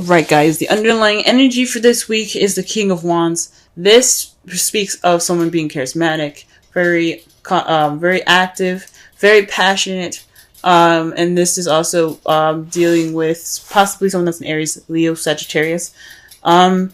Right, guys, the underlying energy for this week is the King of Wands. This speaks of someone being charismatic, very active, very passionate, and this is also dealing with possibly someone that's an Aries, Leo, Sagittarius. Um,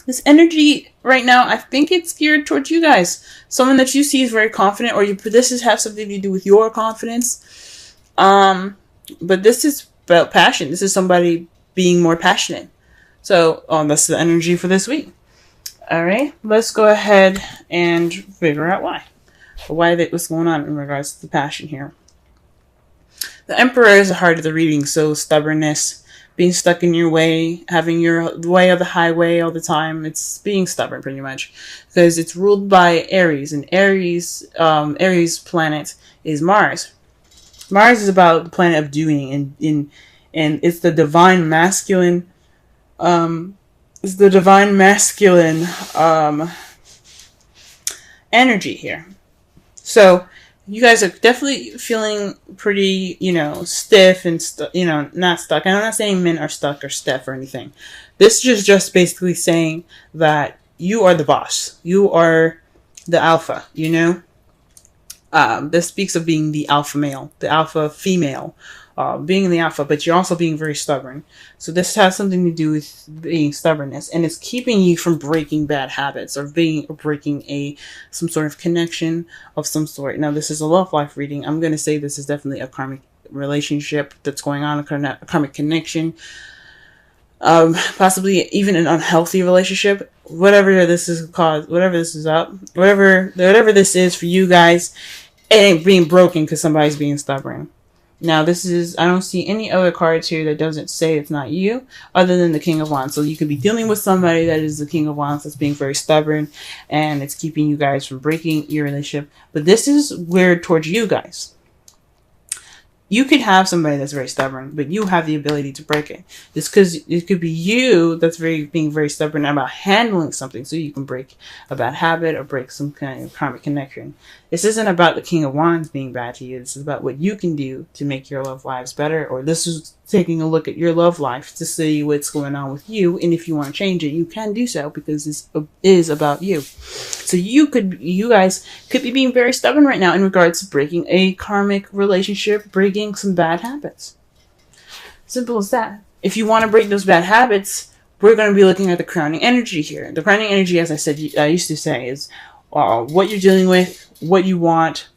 this energy right now, I think it's geared towards you guys. Someone that you see is very confident, or this is have something to do with your confidence. But this is about passion. This is somebody being more passionate. So that's the energy for this week. All right, let's go ahead and figure out what's going on in regards to the passion here. The Emperor is the heart of the reading, so stubbornness, being stuck in your way, having your way of the highway all the time. It's being stubborn, pretty much, because it's ruled by Aries, and Aries planet is Mars. Mars is about the planet of doing, and it's the divine masculine. Energy here. So you guys are definitely feeling pretty, stiff and not stuck. And I'm not saying men are stuck or stiff or anything. This is just basically saying that you are the boss. You are the alpha. This speaks of being the alpha male, the alpha female. Being the alpha, but you're also being very stubborn. So this has something to do with being stubbornness, and it's keeping you from breaking bad habits or breaking some sort of connection of some sort. Now, this is a love life reading. I'm going to say this is definitely a karmic relationship that's going on, a karmic connection, possibly even an unhealthy relationship. Whatever this is caused, whatever this is up, whatever this is for you guys, it ain't being broken because somebody's being stubborn. Now, I don't see any other cards here that doesn't say it's not you, other than the King of Wands. So you could be dealing with somebody that is the King of Wands that's being very stubborn, and it's keeping you guys from breaking your relationship. But this is weird towards you guys. You could have somebody that's very stubborn, but you have the ability to break it. It could be you that's being very stubborn about handling something, so you can break a bad habit or break some kind of karmic connection. This isn't about the King of Wands being bad to you. This is about what you can do to make your love lives better, or this is taking a look at your love life to see what's going on with you, and if you want to change it, you can do so, because this is about you. So you guys could be being very stubborn right now in regards to breaking a karmic relationship, breaking some bad habits. Simple as that. If you want to break those bad habits, we're going to be looking at the crowning energy here. The crowning energy, as I used to say, is what you're dealing with, what you want,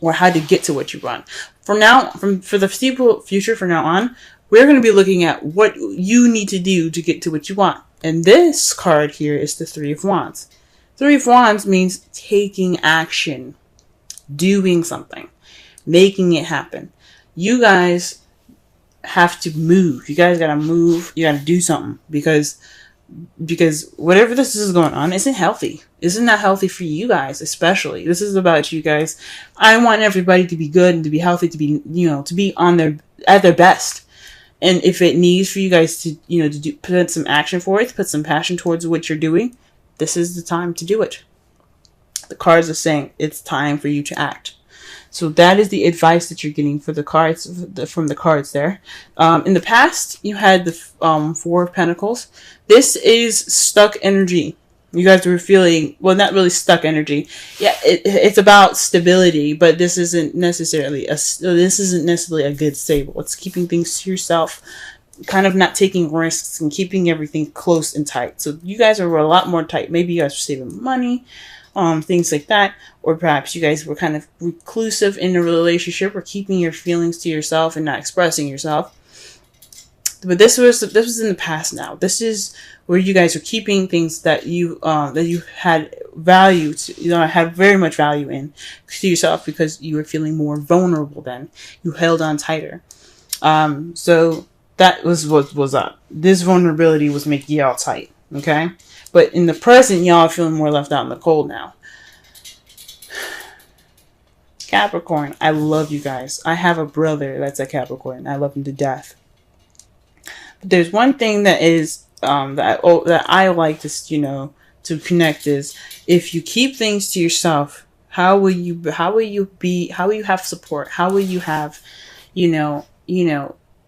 or how to get to what you want. For the foreseeable future, from now on, we're going to be looking at what you need to do to get to what you want. And this card here is the Three of Wands. Three of Wands means taking action, doing something, making it happen. You guys have to move. You guys got to move. You got to do something, because whatever this is going on isn't healthy. Isn't that healthy for you guys, especially? This is about you guys. I want everybody to be good and to be healthy, to be, to be at their best. And if it needs for you guys to, put some action for it, put some passion towards what you're doing, this is the time to do it. The cards are saying it's time for you to act. So that is the advice that you're getting for the cards, from the cards there. In the past, you had the Four of Pentacles. This is stuck energy. You guys were feeling, well, not really stuck energy. Yeah, it's about stability, but this isn't necessarily a good stable. It's keeping things to yourself, kind of not taking risks and keeping everything close and tight. So you guys are a lot more tight. Maybe you guys are saving money, things like that, or perhaps you guys were kind of reclusive in a relationship, or keeping your feelings to yourself and not expressing yourself. But this was in the past now. This is where you guys are keeping things that you had value to, had very much value in to yourself, because you were feeling more vulnerable then. You held on tighter. So that was what was up. This vulnerability was making y'all tight. Okay? But in the present, y'all are feeling more left out in the cold now. Capricorn, I love you guys. I have a brother that's a Capricorn. I love him to death. But there's one thing that is that I like to connect is, if you keep things to yourself, how will you have support? How will you have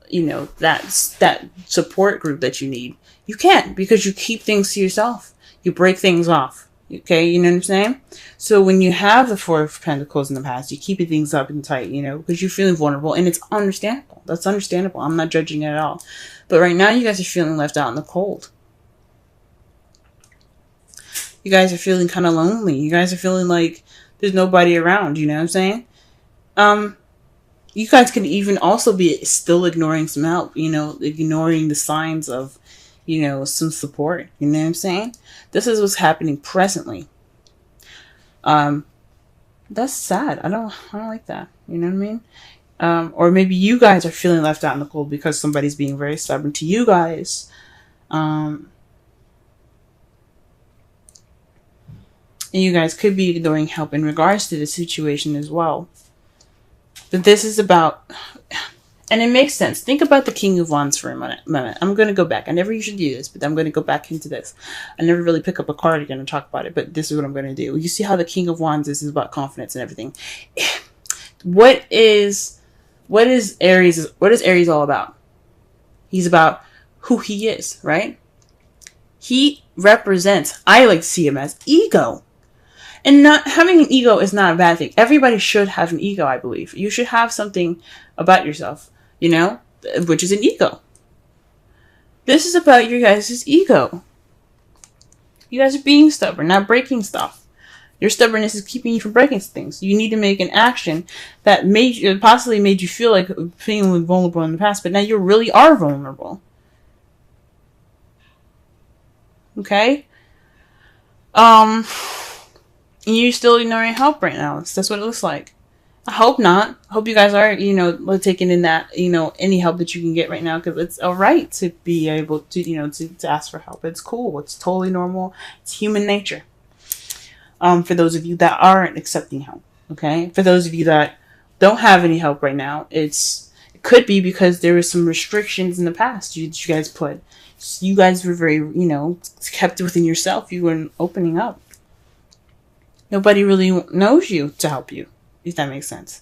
that support group that you need. You can't, because you keep things to yourself. You break things off. Okay, you know what I'm saying? So when you have the Four of Pentacles in the past, you keep things up and tight, because you're feeling vulnerable, and it's understandable. That's understandable. I'm not judging it at all. But right now, you guys are feeling left out in the cold. You guys are feeling kind of lonely. You guys are feeling like there's nobody around, you know what I'm saying? You guys could even also be still ignoring some help, ignoring the signs of, some support. You know what I'm saying? This is what's happening presently. That's sad. I don't like that. You know what I mean? Or maybe you guys are feeling left out in the cold because somebody's being very stubborn to you guys. And you guys could be ignoring help in regards to the situation as well. But this is about, and it makes sense. Think about the King of Wands for a moment. I'm going to go back. I never usually do this, but I'm going to go back into this. I never really pick up a card again and talk about it, but this is what I'm going to do. You see how the King of Wands is about confidence and everything. What is Aries all about? He's about who he is, right? He represents, I like to see him as ego. And not having an ego is not a bad thing. Everybody should have an ego, I believe. You should have something about yourself, which is an ego. This is about your guys' ego. You guys are being stubborn, not breaking stuff. Your stubbornness is keeping you from breaking things. You need to make an action that possibly made you feel like feeling vulnerable in the past, but now you really are vulnerable. Okay? You're still ignoring help right now. That's what it looks like. I hope not. I hope you guys are, taking in that, any help that you can get right now, because it's all right to be able to, to ask for help. It's cool. It's totally normal. It's human nature. For those of you that aren't accepting help, okay? For those of you that don't have any help right now, it could be because there was some restrictions in the past you guys put. You guys were very, kept within yourself. You weren't opening up. Nobody really knows you to help you, if that makes sense.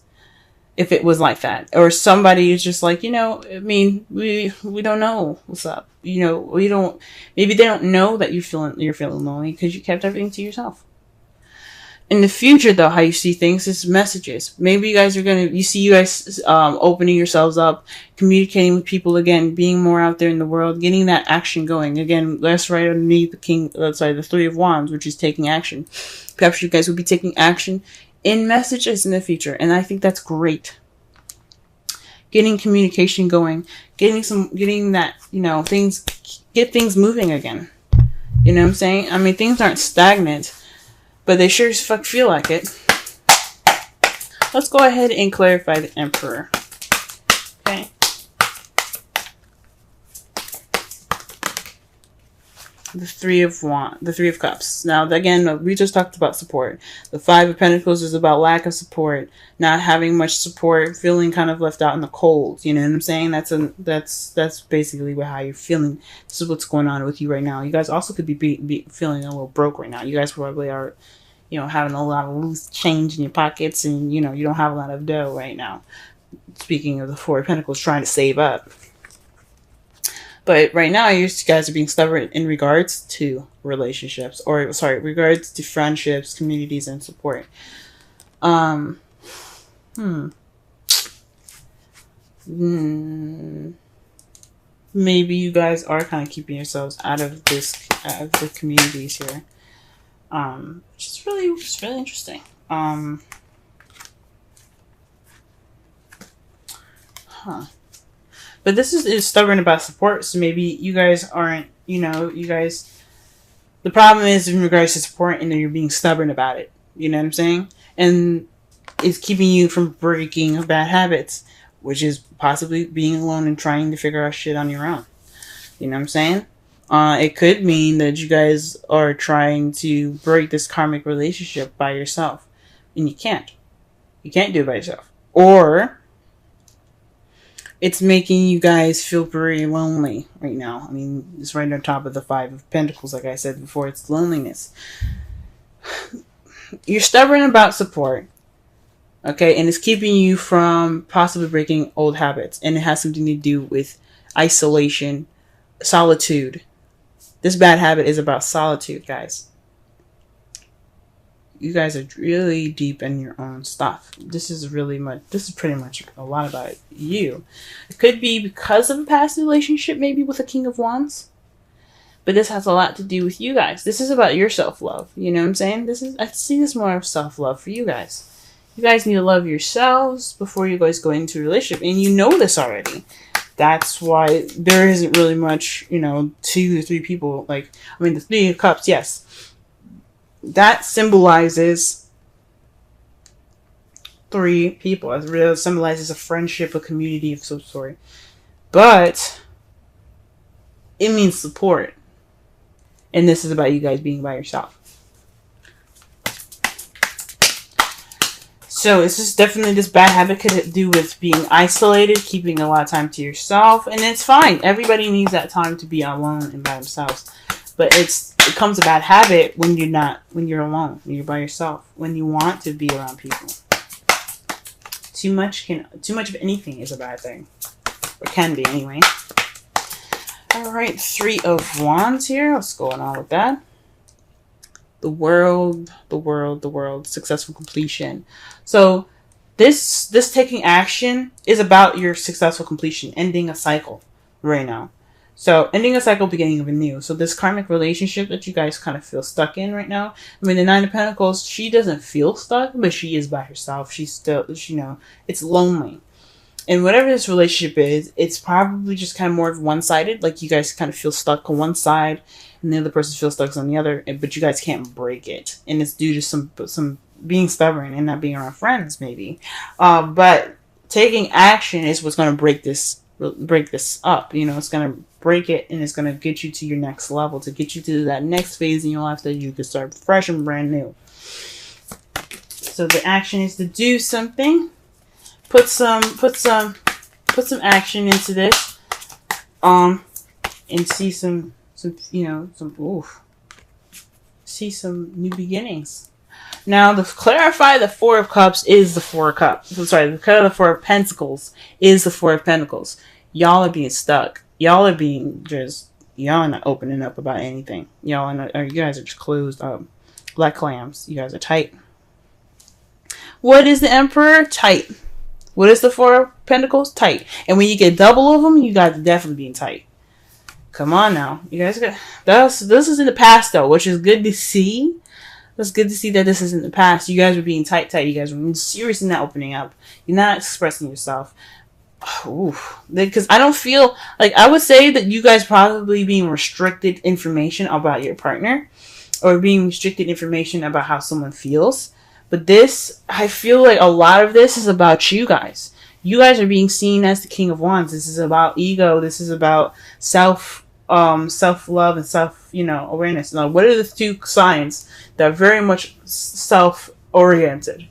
If it was like that. Or somebody is just like, we don't know what's up. Maybe they don't know that you're feeling lonely because you kept everything to yourself. In the future, though, how you see things is messages. Maybe you guys opening yourselves up, communicating with people again, being more out there in the world, getting that action going. Again, that's right underneath the Three of Wands, which is taking action. Perhaps you guys will be taking action in messages in the future, and I think that's great. Getting communication going, getting that, get things moving again. You know what I'm saying? I mean, things aren't stagnant, but they sure as fuck feel like it. Let's go ahead and clarify the Emperor. Okay. The Three of Cups. Now, again, we just talked about support. The Five of Pentacles is about lack of support, not having much support, feeling kind of left out in the cold. You know what I'm saying? That's basically how you're feeling. This is what's going on with you right now. You guys also could be feeling a little broke right now. You guys probably are, having a lot of loose change in your pockets, and you don't have a lot of dough right now. Speaking of the Four of Pentacles, trying to save up. But right now, you guys are being stubborn in regards to relationships, regards to friendships, communities, and support. Maybe you guys are kind of keeping yourselves out of the communities here, which is really interesting. But this is stubborn about support, so maybe you guys aren't, the problem is in regards to support, and then you're being stubborn about it. You know what I'm saying? And it's keeping you from breaking bad habits, which is possibly being alone and trying to figure out shit on your own. You know what I'm saying? It could mean that you guys are trying to break this karmic relationship by yourself, and you can't. You can't do it by yourself. Or it's making you guys feel very lonely right now. I mean, it's right on top of the Five of Pentacles, like I said before. It's loneliness. You're stubborn about support. Okay, and it's keeping you from possibly breaking old habits, and it has something to do with isolation, solitude. This bad habit is about solitude, guys. You guys are really deep in your own stuff. This is pretty much a lot about you. It could be because of a past relationship, maybe with a King of Wands. But this has a lot to do with you guys. This is about your self-love. You know what I'm saying? I see this more of self-love for you guys. You guys need to love yourselves before you guys go into a relationship. And you know this already. That's why there isn't really much, 2 to 3 people. The 3 of Cups, yes. That symbolizes 3 people. It really symbolizes a friendship, a community of some sort. But it means support. And this is about you guys being by yourself. So it's just definitely this bad habit could do with being isolated, keeping a lot of time to yourself, and it's fine. Everybody needs that time to be alone and by themselves. But it becomes a bad habit when you're alone, when you're by yourself, when you want to be around people. Too much of anything is a bad thing. Or can be anyway. Alright, 3 of Wands here. What's going on with that? The world, successful completion. So this taking action is about your successful completion, ending a cycle right now. So ending a cycle, beginning of a new. So this karmic relationship that you guys kind of feel stuck in right now. The 9 of Pentacles, she doesn't feel stuck, but she is by herself. She's still, it's lonely. And whatever this relationship is, it's probably just kind of more one-sided. Like you guys kind of feel stuck on one side, and the other person feels stuck on the other. But you guys can't break it, and it's due to some being stubborn and not being around friends, maybe. But taking action is what's going to break this up. It's going to break it, and it's going to get you to your next level, to get you to that next phase in your life that you can start fresh and brand new. So the action is to do something. Put some action into this, and see some new beginnings. Now, to clarify, the 4 of Cups is the 4 of Cups. The 4 of Pentacles is the 4 of Pentacles. Y'all are being stuck. Y'all are not opening up about anything. You guys are just closed up, like clams. You guys are tight. What is the Emperor? Tight. What is the 4 of Pentacles? Tight. And when you get double of them, you guys are definitely being tight. Come on now. You guys got this is in the past though, which is good to see. It's good to see that this is in the past. You guys were being tight. You guys were serious in not opening up. You're not expressing yourself. Because I don't feel like, I would say that you guys probably being restricted information about your partner, or being restricted information about how someone feels. But this, I feel like a lot of this is about you guys. You guys are being seen as the King of Wands. This is about ego. This is about self-love and self-awareness. Now, what are the 2 signs that are very much self-oriented?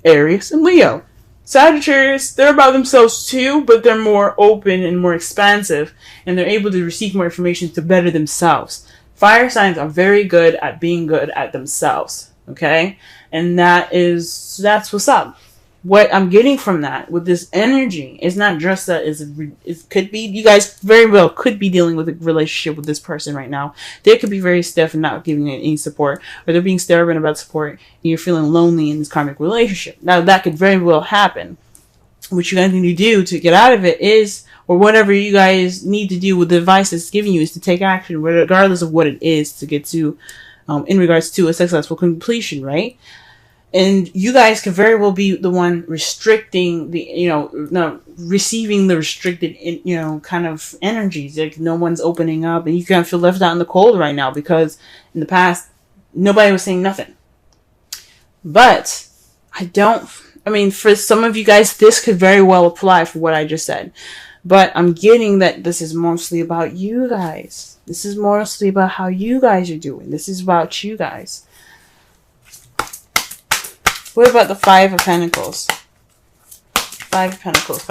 Aries and Leo. Sagittarius, they're about themselves too, but they're more open and more expansive, and they're able to receive more information to better themselves. Fire signs are very good at being good at themselves. Okay? And that's what's up. What I'm getting from that with this energy is not just that it could be, you guys very well could be dealing with a relationship with this person right now. They could be very stiff and not giving you any support, or they're being stubborn about support, and you're feeling lonely in this karmic relationship. Now that could very well happen. What you guys need to do to get out of it is, or whatever you guys need to do with the advice it's giving you, is to take action regardless of what it is to get to, in regards to a successful completion, right? And you guys could very well be the one restricting receiving the restricted, kind of energies. Like no one's opening up, and you kind of feel left out in the cold right now because in the past, nobody was saying nothing. But for some of you guys, this could very well apply for what I just said. But I'm getting that this is mostly about you guys. This is mostly about how you guys are doing. This is about you guys. What about the 5 of Pentacles? 5 of Pentacles.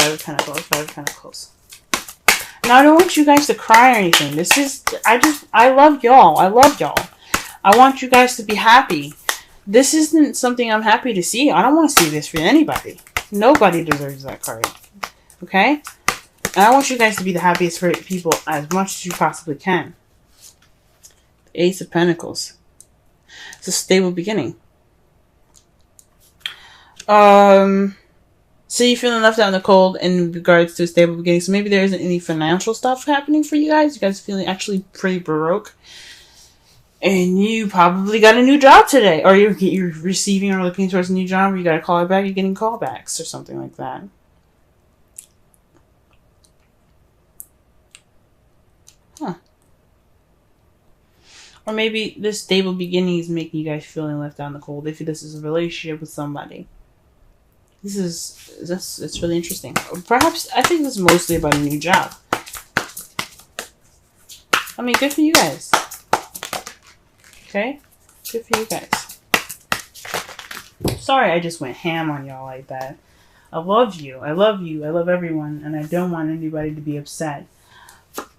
Now, I don't want you guys to cry or anything. I love y'all. I want you guys to be happy. This isn't something I'm happy to see. I don't want to see this for anybody. Nobody deserves that card. Okay? And I want you guys to be the happiest for people as much as you possibly can. The Ace of Pentacles. It's a stable beginning. So you're feeling left out in the cold in regards to a stable beginning. So maybe there isn't any financial stuff happening for you guys. You guys are feeling actually pretty baroque. And you probably got a new job today. Or you're receiving or looking towards a new job. Or you got a call back. You're getting callbacks or something like that. Huh. Or maybe this stable beginning is making you guys feeling left out in the cold. If this is a relationship with somebody. It's really interesting. Perhaps, I think this is mostly about a new job. I mean, good for you guys. Okay? Good for you guys. Sorry I just went ham on y'all like that. I love you. I love you. I love everyone. And I don't want anybody to be upset.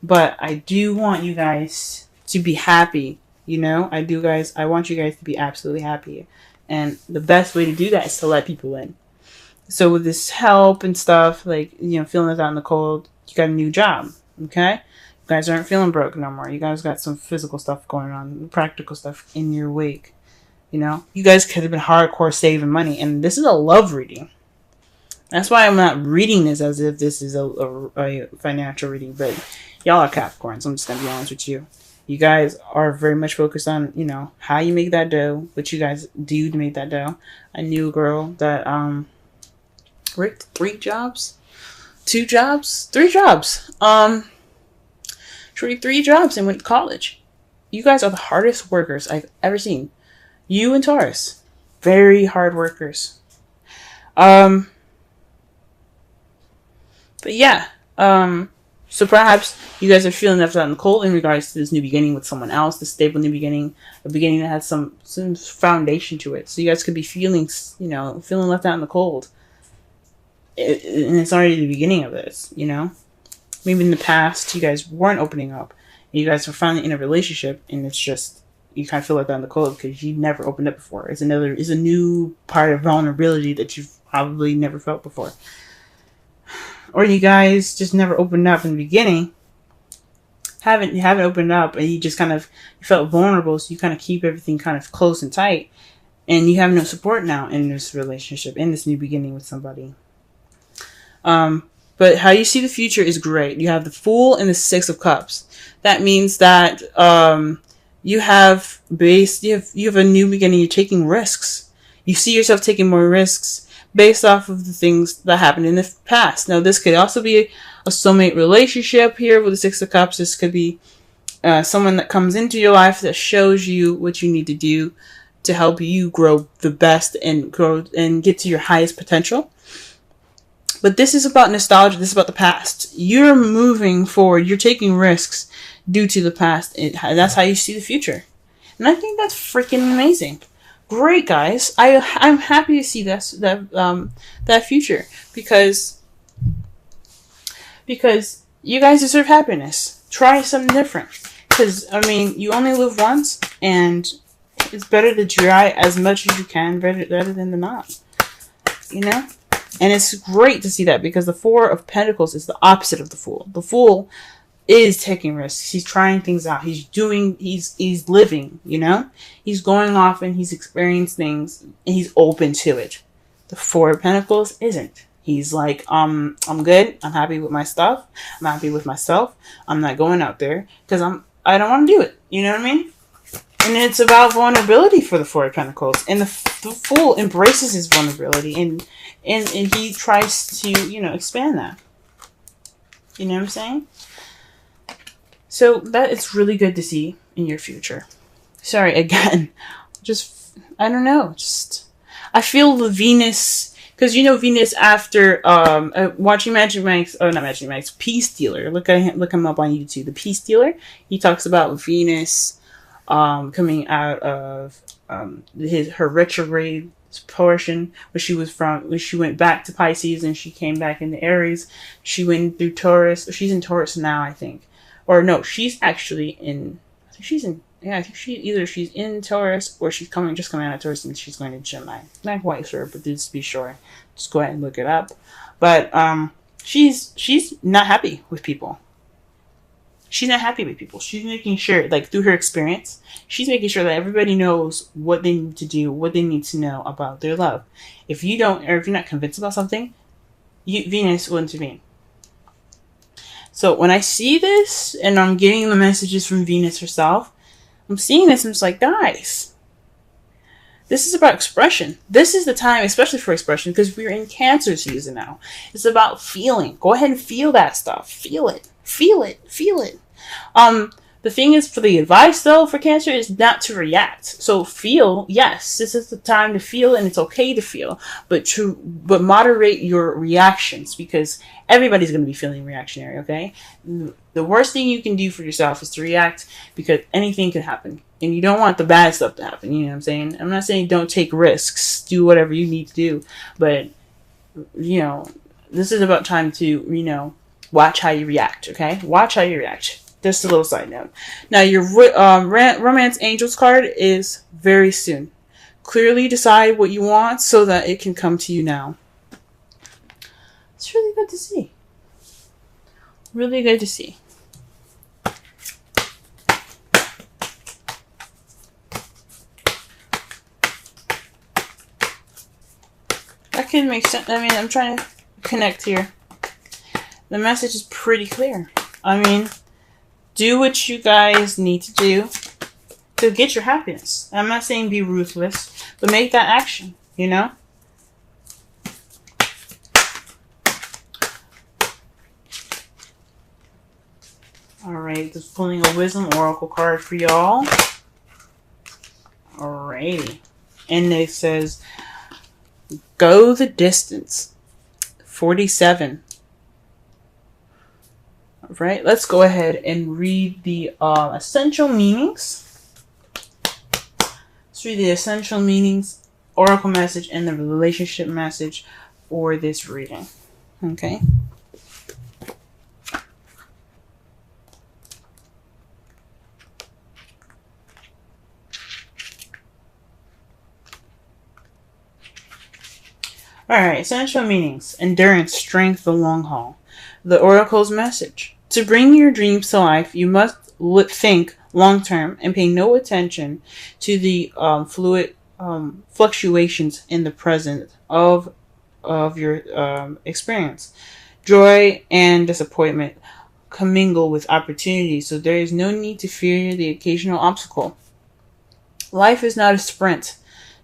But I do want you guys to be happy. You know? I want you guys to be absolutely happy. And the best way to do that is to let people in. So with this help and stuff, like, you know, feeling out in the cold, you got a new job, okay? You guys aren't feeling broke no more. You guys got some physical stuff going on, practical stuff in your wake, you know? You guys could have been hardcore saving money, and this is a love reading. That's why I'm not reading this as if this is a financial reading, but y'all are Capricorns. I'm just going to be honest with you. You guys are very much focused on, you know, how you make that dough, what you guys do to make that dough. I knew a girl that, worked 3 jobs? 2 jobs? 3 jobs. She worked 3 jobs and went to college. You guys are the hardest workers I've ever seen. You and Taurus. Very hard workers. But yeah. So perhaps you guys are feeling left out in the cold in regards to this new beginning with someone else, this stable new beginning, a beginning that has some foundation to it. So you guys could be feeling, you know, feeling left out in the cold. And it's already the beginning of this, you know? Maybe in the past, you guys weren't opening up. You guys are finally in a relationship, and it's just, you kind of feel like that in the cold because you never opened up before. It's a new part of vulnerability that you've probably never felt before. Or you guys just never opened up in the beginning. You haven't opened up, and you just kind of, you felt vulnerable, so you kind of keep everything kind of close and tight. And you have no support now in this relationship, in this new beginning with somebody. But how you see the future is great. You have the Fool and the 6 of Cups. That means that you have a new beginning. You're taking risks. You see yourself taking more risks based off of the things that happened in the past. Now, this could also be a soulmate relationship here with the 6 of Cups. This could be someone that comes into your life that shows you what you need to do to help you grow the best and grow and get to your highest potential. But this is about nostalgia. This is about the past. You're moving forward. You're taking risks due to the past. And that's how you see the future. And I think that's freaking amazing. Great, guys. I'm happy to see that future because you guys deserve happiness. Try something different. Because, I mean, you only live once, and it's better to try as much as you can rather than to not. You know? And it's great to see that because the 4 of Pentacles is the opposite of the Fool. The Fool is taking risks. He's trying things out. He's living, you know? He's going off and he's experiencing things and he's open to it. The 4 of Pentacles isn't. He's like, I'm good. I'm happy with my stuff. I'm happy with myself. I'm not going out there because I don't want to do it. You know what I mean? And it's about vulnerability for the 4 of Pentacles. And the Fool embraces his vulnerability and he tries to, you know, expand that. You know what I'm saying? So that is really good to see in your future. Sorry, again. I don't know. I feel the Venus, because you know Venus after watching Magic Mike's, not Magic Mike's, Peace Dealer. Look him up on YouTube. The Peace Dealer. He talks about Venus coming out of her retrograde portion where she went back to Pisces and she came back into Aries. She went through Taurus. She's in Taurus now, I think. Or no, she's actually in Yeah, I think she's in Taurus or she's just coming out of Taurus and she's going to Gemini. Not quite sure, but just to be sure, just go ahead and look it up. But she's not happy with people. She's not happy with people. She's making sure, like through her experience, she's making sure that everybody knows what they need to do, what they need to know about their love. If you don't, or if you're not convinced about something, Venus will intervene. So when I see this and I'm getting the messages from Venus herself, I'm seeing this and I'm just like, guys, this is about expression. This is the time, especially for expression, because we're in Cancer season now. It's about feeling. Go ahead and feel that stuff. Feel it. Feel it. Feel it. The thing is, for the advice though for Cancer is not to react. So feel, yes, this is the time to feel, and it's okay to feel, but moderate your reactions, because everybody's going to be feeling reactionary. Okay, the worst thing you can do for yourself is to react, because anything can happen, and you don't want the bad stuff to happen. You know what I'm saying? I'm not saying don't take risks, do whatever you need to do, but this is about time to watch how you react. Okay, watch how you react. Just a little side note. Now, your Romance Angels card is very soon. Clearly decide what you want so that it can come to you now. It's really good to see. Really good to see. That can make sense. I mean, I'm trying to connect here. The message is pretty clear. I mean, do what you guys need to do to get your happiness. I'm not saying be ruthless, but make that action, Alright, just pulling a Wisdom Oracle card for y'all. Alrighty. And it says, go the distance. 47. Right, let's go ahead and read the essential meanings. Let's read the essential meanings, oracle message, and the relationship message for this reading. Okay. Alright, essential meanings. Endurance, strength, the long haul. The oracle's message. To bring your dreams to life, you must think long-term and pay no attention to the fluid fluctuations in the present of your experience. Joy and disappointment commingle with opportunity, so there is no need to fear the occasional obstacle. Life is not a sprint.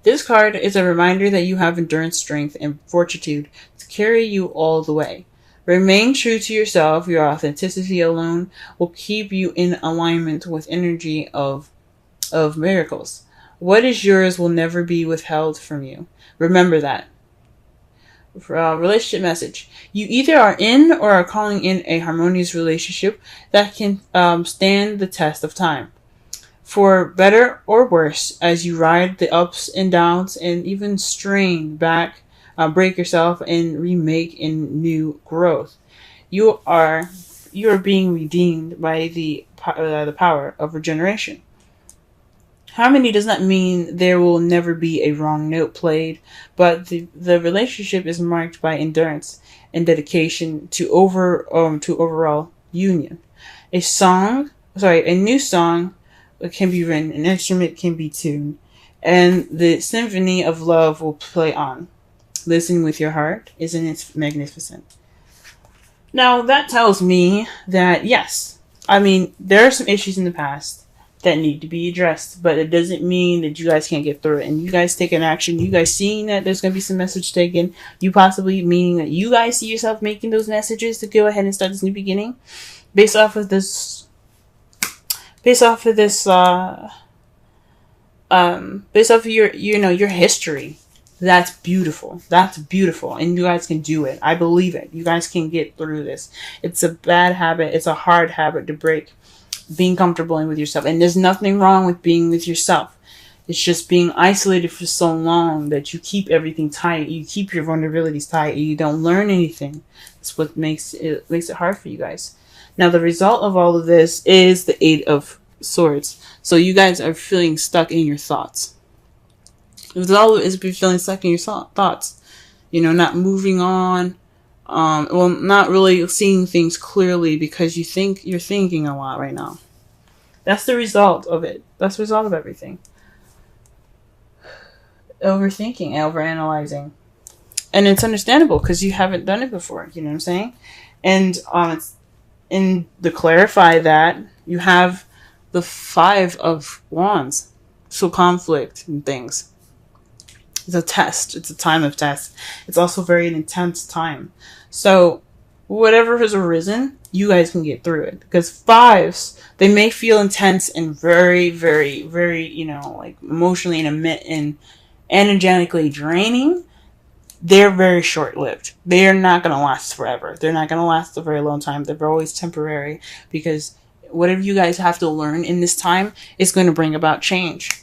This card is a reminder that you have endurance, strength, and fortitude to carry you all the way. Remain true to yourself. Your authenticity alone will keep you in alignment with energy of miracles. What is yours will never be withheld from you. Remember that. Relationship message. You either are in or are calling in a harmonious relationship that can stand the test of time. For better or worse, as you ride the ups and downs and even strain back, break yourself and remake in new growth. You are being redeemed by the power of regeneration. Harmony does not mean there will never be a wrong note played, but the relationship is marked by endurance and dedication to overall union. A new song can be written, an instrument can be tuned, and the symphony of love will play on. Listen with your heart. Isn't it magnificent? Now, that tells me that, yes, I mean, there are some issues in the past that need to be addressed, but it doesn't mean that you guys can't get through it. And you guys taking action, you guys seeing that there's going to be some message taken, you possibly meaning that you guys see yourself making those messages to go ahead and start this new beginning, based off of your history. That's beautiful. That's beautiful. And you guys can do it. I believe it. You guys can get through this. It's a bad habit. It's a hard habit to break. Being comfortable with yourself. And there's nothing wrong with being with yourself. It's just being isolated for so long that you keep everything tight. You keep your vulnerabilities tight. And you don't learn anything. That's what makes it hard for you guys. Now, the result of all of this is the Eight of Swords. So you guys are feeling stuck in your thoughts. It's always feeling stuck in your thoughts. You know, not moving on. Well, not really seeing things clearly because you're thinking a lot right now. That's the result of it. That's the result of everything. Overthinking, overanalyzing. And it's understandable because you haven't done it before. You know what I'm saying? And to clarify that, you have the 5 of Wands. So conflict and things. It's a test. It's a time of test. It's also very an intense time. So whatever has arisen, you guys can get through it. Because 5s, they may feel intense and very, very, very, you know, like emotionally and energetically draining. They're very short-lived. They're not going to last forever. They're not going to last a very long time. They're always temporary because whatever you guys have to learn in this time is going to bring about change.